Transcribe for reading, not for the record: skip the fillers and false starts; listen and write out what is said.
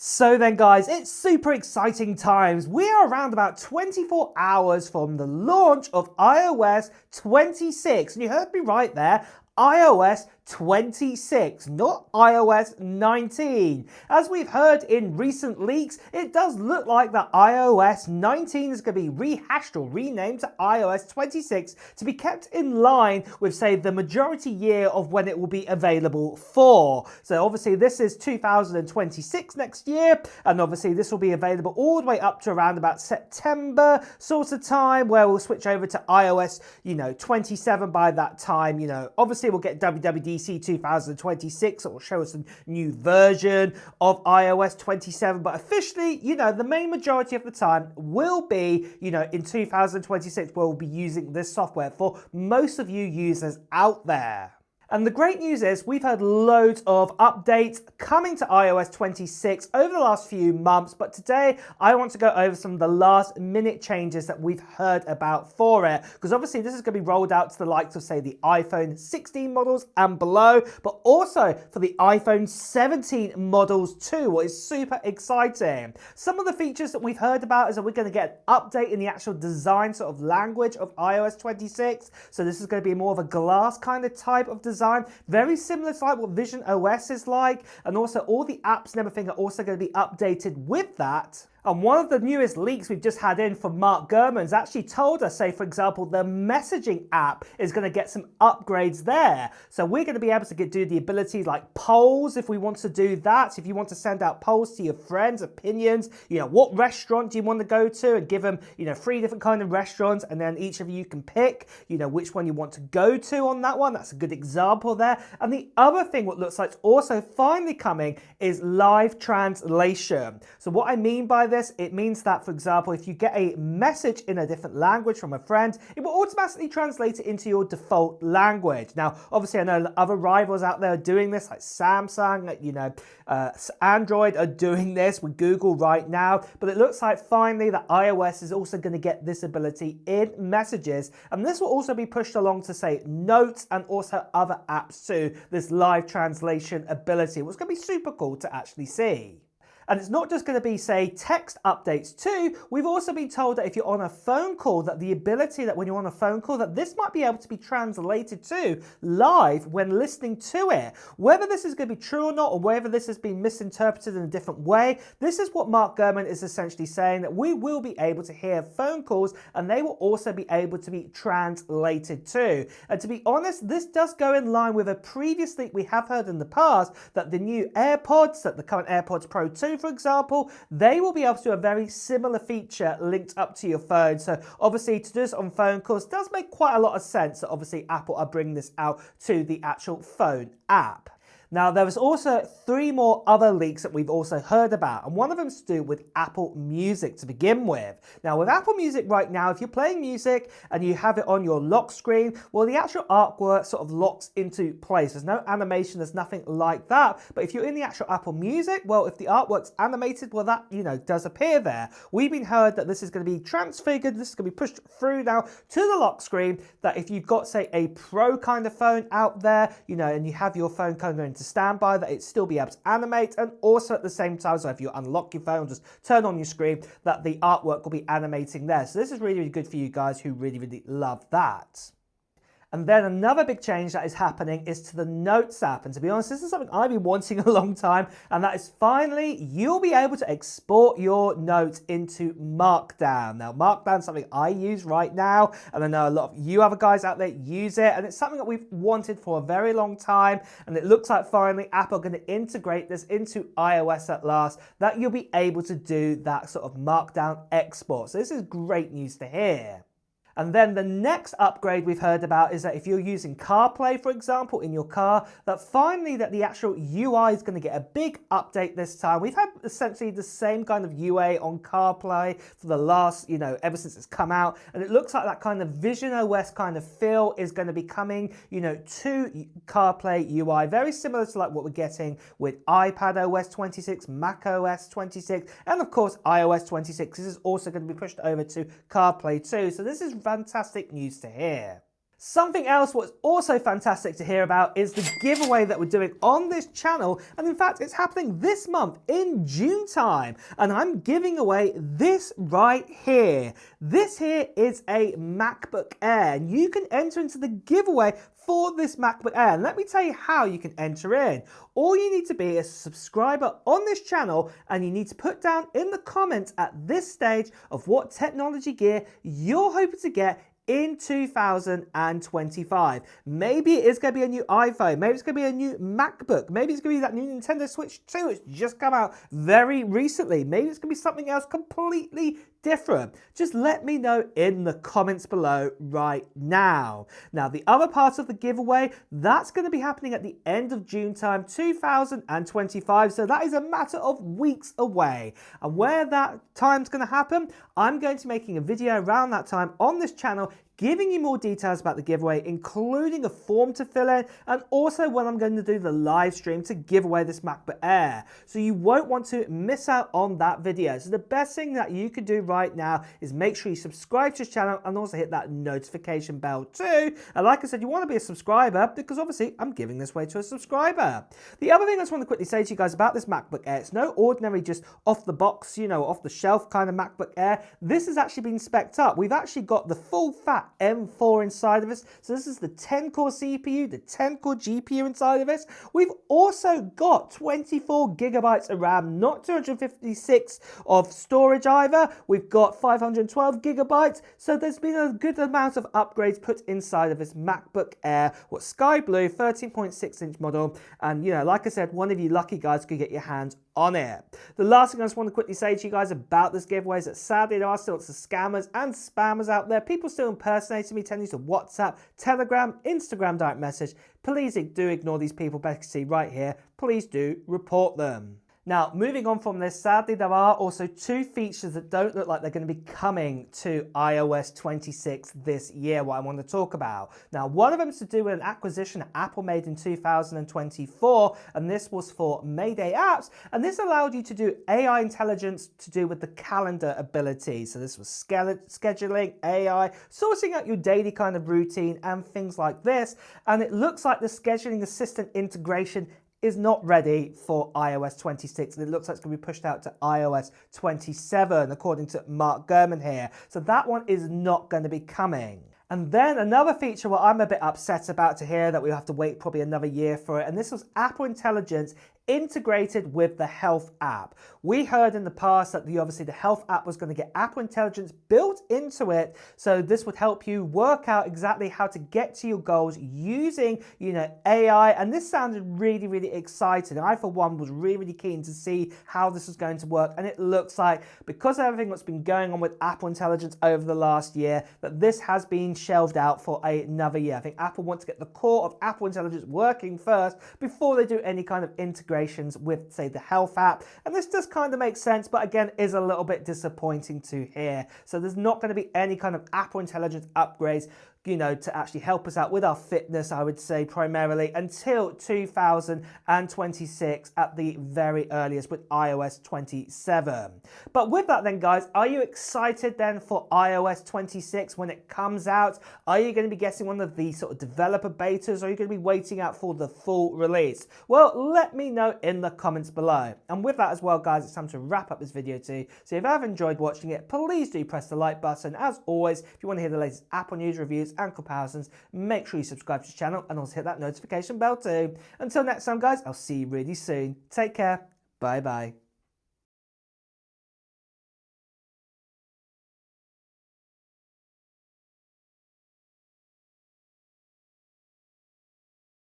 So then guys, it's super exciting times. We are around about 24 hours from the launch of iOS 26. And you heard me right there, iOS 26, not iOS 19. As we've heard in recent leaks, it does look like that iOS 19 is going to be rehashed or renamed to iOS 26 to be kept in line with, say, the majority year of when it will be available for. So obviously this is 2026 next year, and obviously this will be available all the way up to around about September sort of time, where we'll switch over to iOS, 27 by that time. Obviously we'll get WWDC 2026. It will show us a new version of iOS 27, but officially, the main majority of the time will be, in 2026, we'll be using this software for most of you users out there. And the great news is we've had loads of updates coming to iOS 26 over the last few months, but today I want to go over some of the last minute changes that we've heard about for it, because obviously this is going to be rolled out to the likes of, say, the iPhone 16 models and below, but also for the iPhone 17 models too, what is super exciting. Some of the features that we've heard about is that we're going to get an update in the actual design sort of language of iOS 26. So this is going to be more of a glass kind of type of design, very similar to like what Vision OS is like, and also all the apps and everything are also going to be updated with that. And one of the newest leaks we've just had in from Mark Gurman's actually told us, say, for example, the messaging app is going to get some upgrades there. So we're going to be able to do the ability like polls if we want to do that. If you want to send out polls to your friends, opinions, what restaurant do you want to go to, and give them, 3 different kind of restaurants, and then each of you can pick, which one you want to go to on that one. That's a good example there. And the other thing what looks like is also finally coming is live translation. So what I mean by this, it means that, for example, if you get a message in a different language from a friend, it will automatically translate it into your default language. Now, obviously, I know other rivals out there are doing this, like Samsung, Android are doing this with Google right now, but it looks like finally that iOS is also going to get this ability in messages, and this will also be pushed along to, say, notes and also other apps too, this live translation ability, which is going to be super cool to actually see. And it's not just going to be, say, text updates too. We've also been told that if you're on a phone call, that the ability that when you're on a phone call, that this might be able to be translated to live when listening to it. Whether this is going to be true or not, or whether this has been misinterpreted in a different way, this is what Mark Gurman is essentially saying, that we will be able to hear phone calls and they will also be able to be translated too. And to be honest, this does go in line with a previous leak we have heard in the past, that the new AirPods, that the current AirPods Pro 2, for example, they will be able to do a very similar feature linked up to your phone. So obviously to do this on phone calls does make quite a lot of sense that obviously Apple are bringing this out to the actual phone app. Now, there was also 3 more other leaks that we've also heard about, and one of them is to do with Apple Music to begin with. Now, with Apple Music right now, if you're playing music and you have it on your lock screen, well, the actual artwork sort of locks into place. There's no animation, there's nothing like that. But if you're in the actual Apple Music, well, if the artwork's animated, well, that, does appear there. We've been heard that this is going to be transfigured, this is going to be pushed through now to the lock screen, that if you've got, say, a Pro kind of phone out there, and you have your phone kind of going to standby, that it still be able to animate, and also at the same time, so if you unlock your phone, just turn on your screen, that the artwork will be animating there. So this is really, really good for you guys who really, really love that. And then another big change that is happening is to the Notes app. And to be honest, this is something I've been wanting a long time. And that is finally, you'll be able to export your notes into Markdown. Now, Markdown is something I use right now. And I know a lot of you other guys out there use it. And it's something that we've wanted for a very long time. And it looks like finally Apple are going to integrate this into iOS at last, that you'll be able to do that sort of Markdown export. So this is great news to hear. And then the next upgrade we've heard about is that if you're using CarPlay, for example, in your car, that finally that the actual UI is going to get a big update this time. We've had essentially the same kind of UI on CarPlay for the last, ever since it's come out. And it looks like that kind of Vision OS kind of feel is going to be coming, to CarPlay UI. Very similar to like what we're getting with iPad OS 26, Mac OS 26, and of course iOS 26. This is also going to be pushed over to CarPlay too. So this is fantastic news to hear. Something else what's also fantastic to hear about is the giveaway that we're doing on this channel, and in fact it's happening this month in June time, and I'm giving away this right here. This here is a MacBook Air, and you can enter into the giveaway for this MacBook Air. And let me tell you how you can enter in. All you need to be is a subscriber on this channel, and you need to put down in the comments at this stage of what technology gear you're hoping to get in 2025. Maybe it is going to be a new iPhone, maybe it's going to be a new MacBook, maybe it's going to be that new Nintendo Switch 2, it's just come out very recently, maybe it's going to be something else completely different. Just let me know in the comments below right now. Now, the other part of the giveaway, that's going to be happening at the end of June time 2025, so that is a matter of weeks away. And where that time's going to happen, I'm going to be making a video around that time on this channel giving you more details about the giveaway, including a form to fill in, and also when I'm going to do the live stream to give away this MacBook Air. So you won't want to miss out on that video. So the best thing that you could do right now is make sure you subscribe to this channel and also hit that notification bell too. And like I said, you want to be a subscriber because obviously I'm giving this away to a subscriber. The other thing I just want to quickly say to you guys about this MacBook Air, it's no ordinary just off the box, you know, off the shelf kind of MacBook Air. This has actually been spec'd up. We've actually got the full fat M4 inside of us. So this is the 10-core CPU, the 10-core GPU inside of us. We've also got 24 gigabytes of RAM, not 256 of storage either. We've got 512 gigabytes. So there's been a good amount of upgrades put inside of this MacBook Air, what Sky Blue 13.6-inch model. And you know, like I said, one of you lucky guys could get your hands on it. The last thing I just want to quickly say to you guys about this giveaway is that sadly there are still lots of scammers and spammers out there. People still impersonating me, telling you to WhatsApp, Telegram, Instagram direct message. Please do ignore these people. Better see right here. Please do report them. Now, moving on from this, sadly, there are also two features that don't look like they're going to be coming to iOS 26 this year, what I want to talk about. Now, one of them is to do with an acquisition that Apple made in 2024, and this was for Mayday apps, and this allowed you to do AI intelligence to do with the calendar ability. So this was scheduling, AI, sorting out your daily kind of routine and things like this, and it looks like the scheduling assistant integration is not ready for iOS 26, and it looks like it's going to be pushed out to iOS 27, according to Mark Gurman here. So that one is not going to be coming. And then another feature what I'm a bit upset about to hear that we have to wait probably another year for it, and this was Apple Intelligence integrated with the Health app. We heard in the past that obviously the Health app was going to get Apple Intelligence built into it, so this would help you work out exactly how to get to your goals using, you know, AI, and this sounded really, really exciting. I, for one, was really, really keen to see how this was going to work, and it looks like, because of everything that's been going on with Apple Intelligence over the last year, that this has been shelved out for another year. I think Apple wants to get the core of Apple Intelligence working first before they do any kind of integration with, say, the Health app, and this does kind of make sense, but again is a little bit disappointing to hear. So there's not going to be any kind of Apple Intelligence upgrades, you know, to actually help us out with our fitness, I would say, primarily until 2026 at the very earliest with iOS 27. But with that then, guys, are you excited then for iOS 26 when it comes out? Are you going to be getting one of the sort of developer betas, or are you going to be waiting out for the full release? Well, let me know in the comments below. And with that as well, guys, it's time to wrap up this video too. So if you have enjoyed watching it, please do press the like button. As always, if you want to hear the latest Apple news, reviews and comparisons, make sure you subscribe to the channel and also hit that notification bell too. Until next time, guys, I'll see you really soon. Take care. Bye bye.